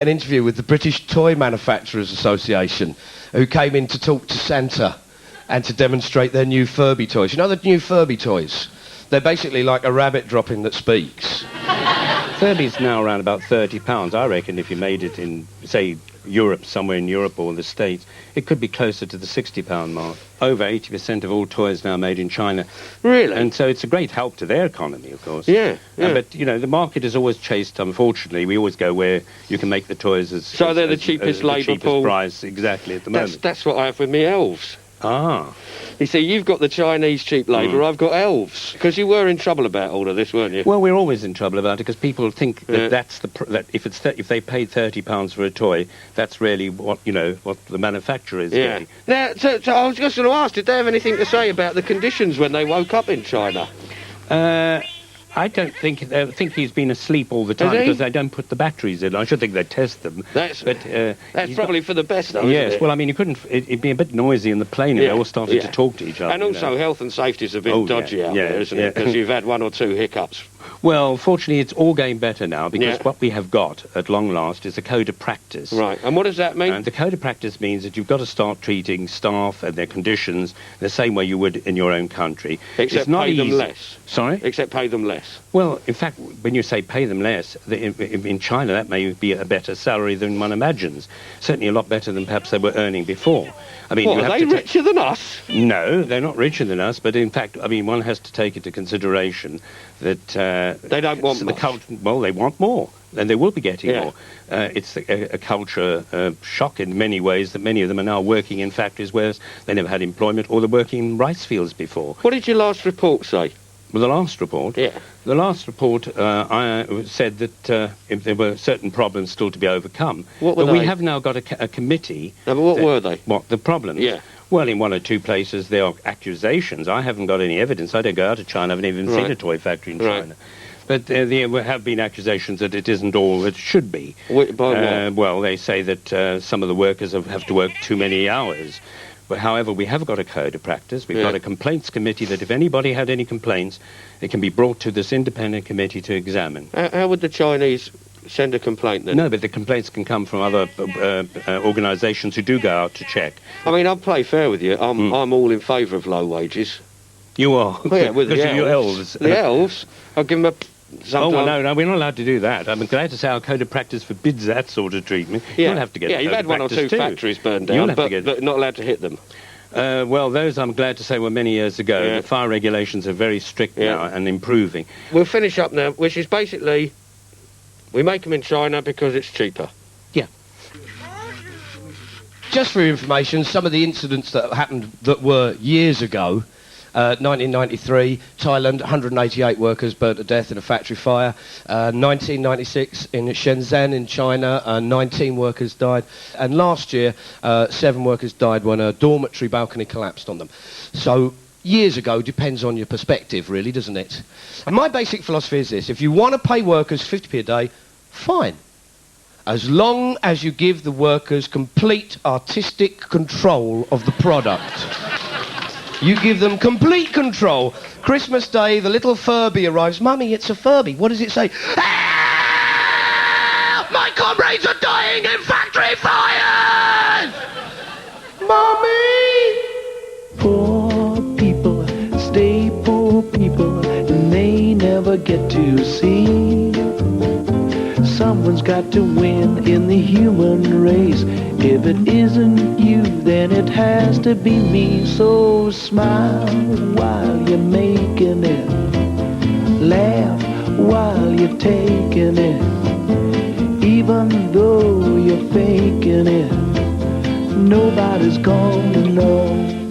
An interview with the British Toy Manufacturers Association, who came in to talk to Santa and to demonstrate their new Furby toys. You know the new Furby toys? They're basically like a rabbit dropping that speaks. Furby's now around about £30. I reckon if you made it in, say, Europe, somewhere in Europe or the States, it could be closer to the £60 mark. Over 80% of all toys now made in China. Really? And so it's a great help to their economy, of course. Yeah. But, you know, the market is always chased, unfortunately. We always go where you can make the toys as... So they're the cheapest labour pool. Price, exactly, at the moment. That's what I have with me elves. Ah. You see, you've got the Chinese cheap labour, I've got elves. Because you were in trouble about all of this, weren't you? Well, we're always in trouble about it because people think that that's the that if they paid £30 for a toy, that's really what what the manufacturer is getting. Now, so I was just going to ask, did they have anything to say about the conditions when they woke up in China? I don't think he's been asleep all the time because they don't put the batteries in. I should think they test them. That's probably for the best, though. Yes. Isn't it? Well, I mean, you couldn't. It'd be a bit noisy in the plane if they all started to talk to each other. And also, health and safety's a bit dodgy out there, isn't it? Because you've had one or two hiccups. Well, fortunately, it's all going better now because what we have got, at long last, is a code of practice. Right, and what does that mean? And the code of practice means that you've got to start treating staff and their conditions the same way you would in your own country. Except pay them less. Sorry? Except pay them less. Well, in fact, when you say pay them less, in China that may be a better salary than one imagines. Certainly a lot better than perhaps they were earning before. I mean, are they richer than us? No, they're not richer than us, but in fact, I mean, one has to take into consideration that... they don't want much. Well, they want more, and they will be getting more. It's a culture shock in many ways that many of them are now working in factories where they never had employment or they're working in rice fields before. What did your last report say? Well, the last report? Yeah. The last report I said that if there were certain problems still to be overcome. What were but they? we have now got a committee... No, but what were they? What, the problems? Yeah. Well, in one or two places there are accusations. I haven't got any evidence. I don't go out of China. I haven't even seen a toy factory in China. But there have been accusations that it isn't all it should be. By what? Well, they say that some of the workers have to work too many hours. But however, we have got a code of practice. We've got a complaints committee that if anybody had any complaints, it can be brought to this independent committee to examine. How would the Chinese send a complaint then? No, but the complaints can come from other organisations who do go out to check. I mean, I'll play fair with you. I'm all in favour of low wages. You are? Yeah, with because the of your elves. The elves? I'll give them a... Oh, well, no, we're not allowed to do that. I'm glad to say our code of practice forbids that sort of treatment. You'll have to get you've had one or two factories burned down, but not allowed to hit them. Well, those, I'm glad to say, were many years ago. The fire regulations are very strict now and improving. We'll finish up now, which is basically, we make them in China because it's cheaper. Yeah. Just for your information, some of the incidents that happened that were years ago... 1993, Thailand, 188 workers burnt to death in a factory fire. 1996, in Shenzhen in China, 19 workers died. And last year, 7 workers died when a dormitory balcony collapsed on them. So, years ago depends on your perspective, really, doesn't it? And my basic philosophy is this. If you want to pay workers 50p a day, fine. As long as you give the workers complete artistic control of the product. You give them complete control. Christmas Day, the little Furby arrives. Mummy, it's a Furby. What does it say? Help! My comrades are dying in factory fires! Mummy! Poor people stay poor people, and they never get to see. Someone's got to win in the human race. If it isn't you, then it has to be me. So smile while you're making it. Laugh while you're taking it. Even though you're faking it, nobody's gonna know.